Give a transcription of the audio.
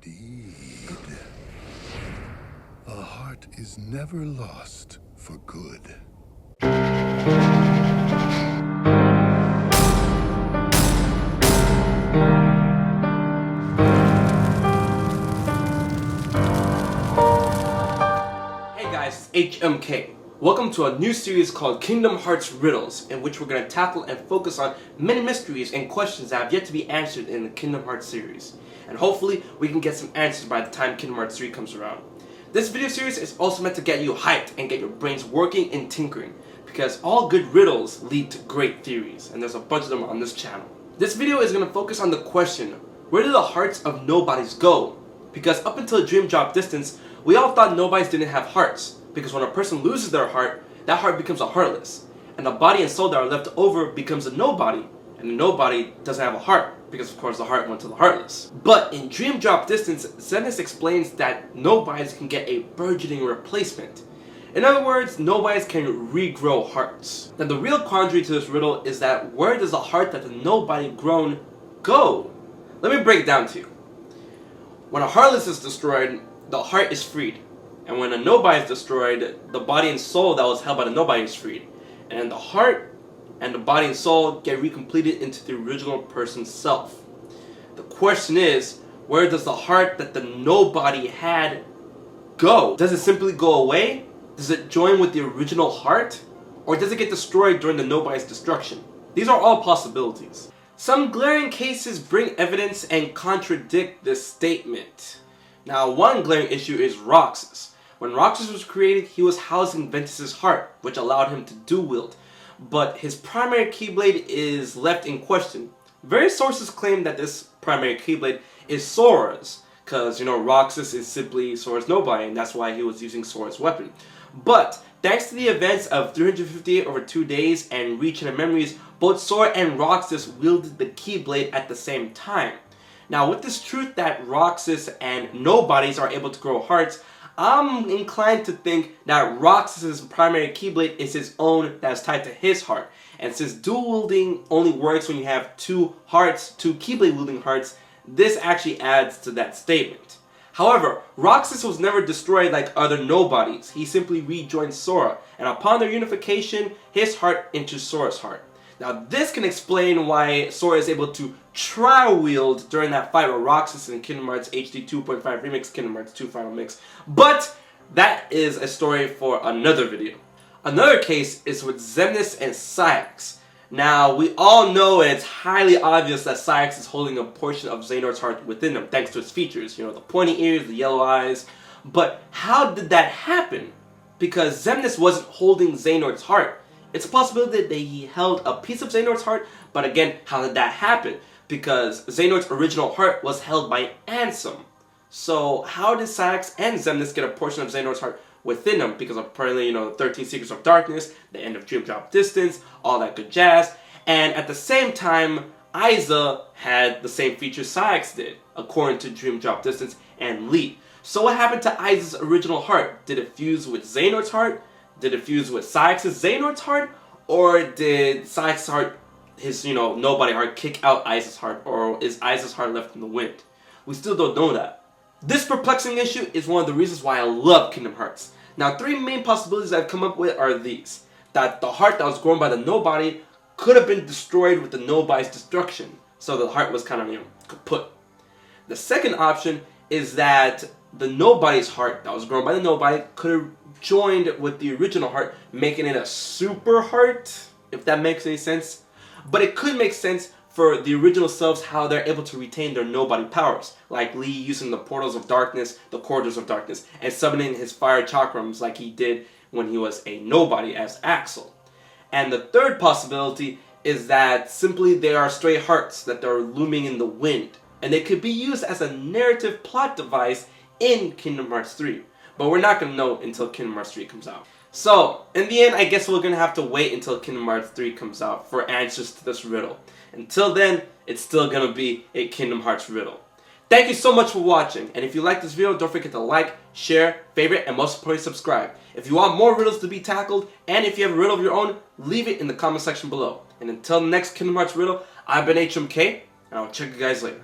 Indeed. A heart is never lost for good. Hey guys, it's HMK. Welcome to a new series called Kingdom Hearts Riddles, in which we're going to tackle and focus on many mysteries and questions that have yet to be answered in the Kingdom Hearts series. And hopefully, we can get some answers by the time Kingdom Hearts 3 comes around. This video series is also meant to get you hyped and get your brains working and tinkering, because all good riddles lead to great theories, and there's a bunch of them on this channel. This video is going to focus on the question, where do the hearts of nobodies go? Because up until Dream Drop Distance, we all thought nobodies didn't have hearts, because when a person loses their heart, that heart becomes a heartless, and the body and soul that are left over becomes a nobody, and the nobody doesn't have a heart, because of course the heart went to the heartless. But in Dream Drop Distance, Xemnas explains that nobodies can get a burgeoning replacement. In other words, nobodies can regrow hearts. Now the real quandary to this riddle is that where does the heart that the nobody grown go? Let me break it down to you. When a heartless is destroyed, the heart is freed. And when a nobody is destroyed, the body and soul that was held by the nobody is freed. And the heart and the body and soul get recompleted into the original person's self. The question is, where does the heart that the nobody had go? Does it simply go away? Does it join with the original heart? Or does it get destroyed during the nobody's destruction? These are all possibilities. Some glaring cases bring evidence and contradict this statement. Now, one glaring issue is Roxas. When Roxas was created, he was housing Ventus's heart, which allowed him to dual-wield. But his primary Keyblade is left in question. Various sources claim that this primary Keyblade is Sora's, because, Roxas is simply Sora's nobody, and that's why he was using Sora's weapon. But, thanks to the events of 358 over 2 days and Reach and Memories, both Sora and Roxas wielded the Keyblade at the same time. Now, with this truth that Roxas and nobodies are able to grow hearts, I'm inclined to think that Roxas' primary Keyblade is his own that's tied to his heart. And since dual wielding only works when you have two Keyblade wielding hearts, this actually adds to that statement. However, Roxas was never destroyed like other nobodies. He simply rejoined Sora, and upon their unification, his heart enters Sora's heart. Now this can explain why Sora is able to tri-wield during that fight with Roxas in Kingdom Hearts HD 2.5 Remix, Kingdom Hearts 2 Final Mix. But that is a story for another video. Another case is with Xemnas and Saïx. Now we all know and it's highly obvious that Saïx is holding a portion of Xehanort's heart within him thanks to his features. The pointy ears, the yellow eyes. But how did that happen? Because Xemnas wasn't holding Xehanort's heart. It's a possibility that he held a piece of Xehanort's heart, but again, how did that happen? Because Xehanort's original heart was held by Ansem. So how did Saïx and Xemnas get a portion of Xehanort's heart within them? Because apparently, 13 Secrets of Darkness, the end of Dream Drop Distance, all that good jazz. And at the same time, Aiza had the same features Saïx did, according to Dream Drop Distance and Lee. So what happened to Aiza's original heart? Did it fuse with Xehanort's heart? Did it fuse with Saïx's Xehanort's heart? Or did Saïx's heart, his, nobody heart, kick out Aiza's heart? Or is Aiza's heart left in the wind? We still don't know that. This perplexing issue is one of the reasons why I love Kingdom Hearts. Now, three main possibilities I've come up with are these. That the heart that was grown by the nobody could have been destroyed with the nobody's destruction. So the heart was kind of, kaput. The second option is that the nobody's heart that was grown by the nobody could have joined with the original heart, making it a super heart, if that makes any sense. But it could make sense for the original selves how they're able to retain their nobody powers, like Lee using the portals of darkness, the corridors of darkness, and summoning his fire chakrams like he did when he was a nobody as Axel. And the third possibility is that simply they are stray hearts that are looming in the wind, and they could be used as a narrative plot device in Kingdom Hearts 3. But we're not going to know until Kingdom Hearts 3 comes out. So, in the end, I guess we're going to have to wait until Kingdom Hearts 3 comes out for answers to this riddle. Until then, it's still going to be a Kingdom Hearts riddle. Thank you so much for watching, and if you like this video, don't forget to like, share, favorite, and most importantly, subscribe. If you want more riddles to be tackled, and if you have a riddle of your own, leave it in the comment section below. And until the next Kingdom Hearts riddle, I've been HMK, and I'll check you guys later.